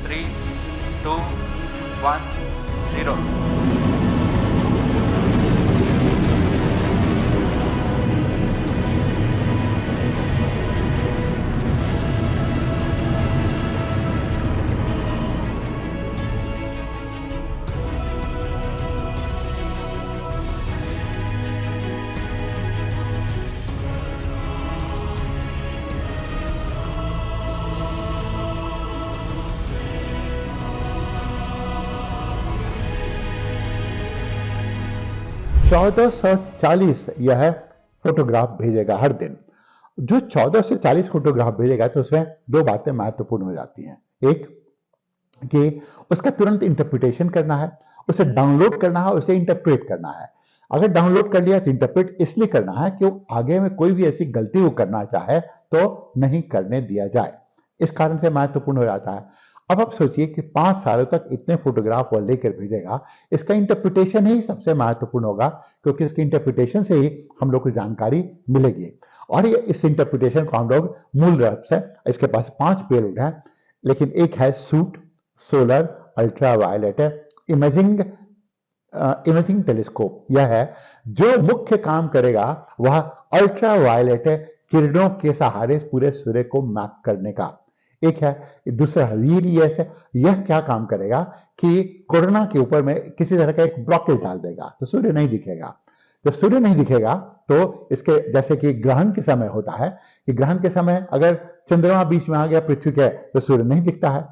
3, 2, 1, 0। चौदह सौ 40 यह फोटोग्राफ भेजेगा हर दिन। जो 14 से 40 फोटोग्राफ भेजेगा तो उसमें दो बातें महत्वपूर्ण हो जाती हैं। एक कि उसका तुरंत इंटरप्रिटेशन करना है, उसे डाउनलोड करना है, उसे इंटरप्रेट करना है। अगर डाउनलोड कर लिया तो इंटरप्रेट इसलिए करना है कि वो आगे में कोई भी ऐसी गलती वो करना चाहे तो नहीं करने दिया जाए, इस कारण से महत्वपूर्ण हो जाता है। अब आप सोचिए कि 5 सालों तक इतने फोटोग्राफ वो लेकर भेजेगा, इसका इंटरप्रिटेशन ही सबसे महत्वपूर्ण होगा, क्योंकि इसके इंटरप्रिटेशन से ही हम लोग को जानकारी मिलेगी। और ये इस इंटरप्रिटेशन को हम लोग मूल रूप से, इसके पास 5 पेलोड है, लेकिन एक है SUIT, solar, ultra violet, imaging imaging telescope. यह है जो मुख्य काम करेगा वह अल्ट्रा वायलेट किरणों के सहारे पूरे सूर्य को मैप करने का। एक है दूसरा वीएलईएस है। यह क्या काम करेगा कि कोरोना के ऊपर में किसी तरह का एक ब्लॉकेज डाल देगा तो सूर्य नहीं दिखेगा। जब सूर्य नहीं दिखेगा तो इसके जैसे कि ग्रहण के समय होता है कि ग्रहण के समय अगर चंद्रमा बीच में आ गया पृथ्वी के तो सूर्य नहीं दिखता है,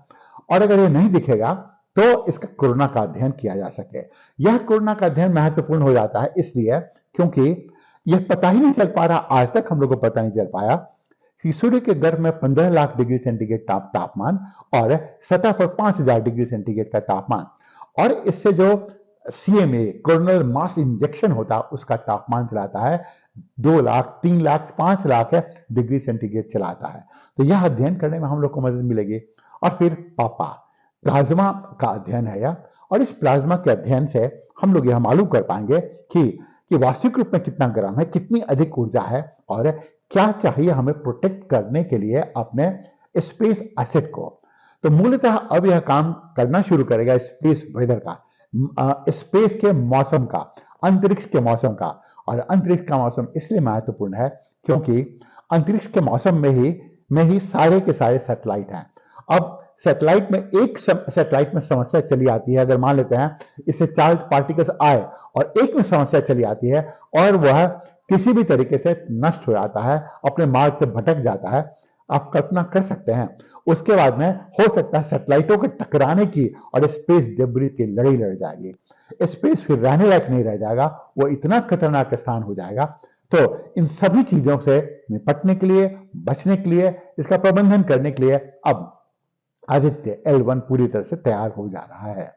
और अगर ये नहीं दिखेगा तो इसका कोरोना का अध्ययन किया जा सके। यह कोरोना का अध्ययन महत्वपूर्ण हो जाता है इसलिए क्योंकि यह पता ही नहीं चल पा रहा, आज तक हम लोग को पता नहीं चल पाया कि सूर्य के गर्भ में 15 लाख डिग्री सेंटीग्रेड तापमान और सतह पर 5000 डिग्री सेंटीग्रेड का तापमान, और इससे जो सीएमए कोरोनल मास इंजेक्शन होता उसका तापमान चलाता है 2 लाख, 3 लाख, 5 लाख डिग्री सेंटीग्रेड चलाता है। तो यह अध्ययन करने में हम लोग को मदद मिलेगी। और फिर प्लाज्मा का अध्ययन है यह, और इस प्लाज्मा के अध्ययन से हम लोग यह मालूम कर पाएंगे कि वास्तविक रूप में कितना गर्म है, कितनी अधिक ऊर्जा है, और क्या चाहिए हमें प्रोटेक्ट करने के लिए अपने स्पेस एसेट को। तो मूलतः अब यह काम करना शुरू करेगा स्पेस वेदर का, स्पेस के मौसम का, अंतरिक्ष के मौसम का। और अंतरिक्ष का मौसम इसलिए महत्वपूर्ण है क्योंकि अंतरिक्ष के मौसम में ही सारे के सारे सैटेलाइट हैं। अब सैटेलाइट में सैटेलाइट में समस्या चली आती है, अगर मान लेते हैं इससे चार्ज पार्टिकल्स आए और एक में समस्या चली आती है और वह किसी भी तरीके से नष्ट हो जाता है, अपने मार्ग से भटक जाता है, आप कल्पना कर सकते हैं उसके बाद में हो सकता है सैटेलाइटों के टकराने की और स्पेस डेब्रिस की लड़ाई लड़ जाएगी। स्पेस फिर रहने लायक नहीं रह जाएगा, वो इतना खतरनाक स्थान हो जाएगा। तो इन सभी चीजों से निपटने के लिए, बचने के लिए, इसका प्रबंधन करने के लिए अब आदित्य L1 पूरी तरह से तैयार हो जा रहा है।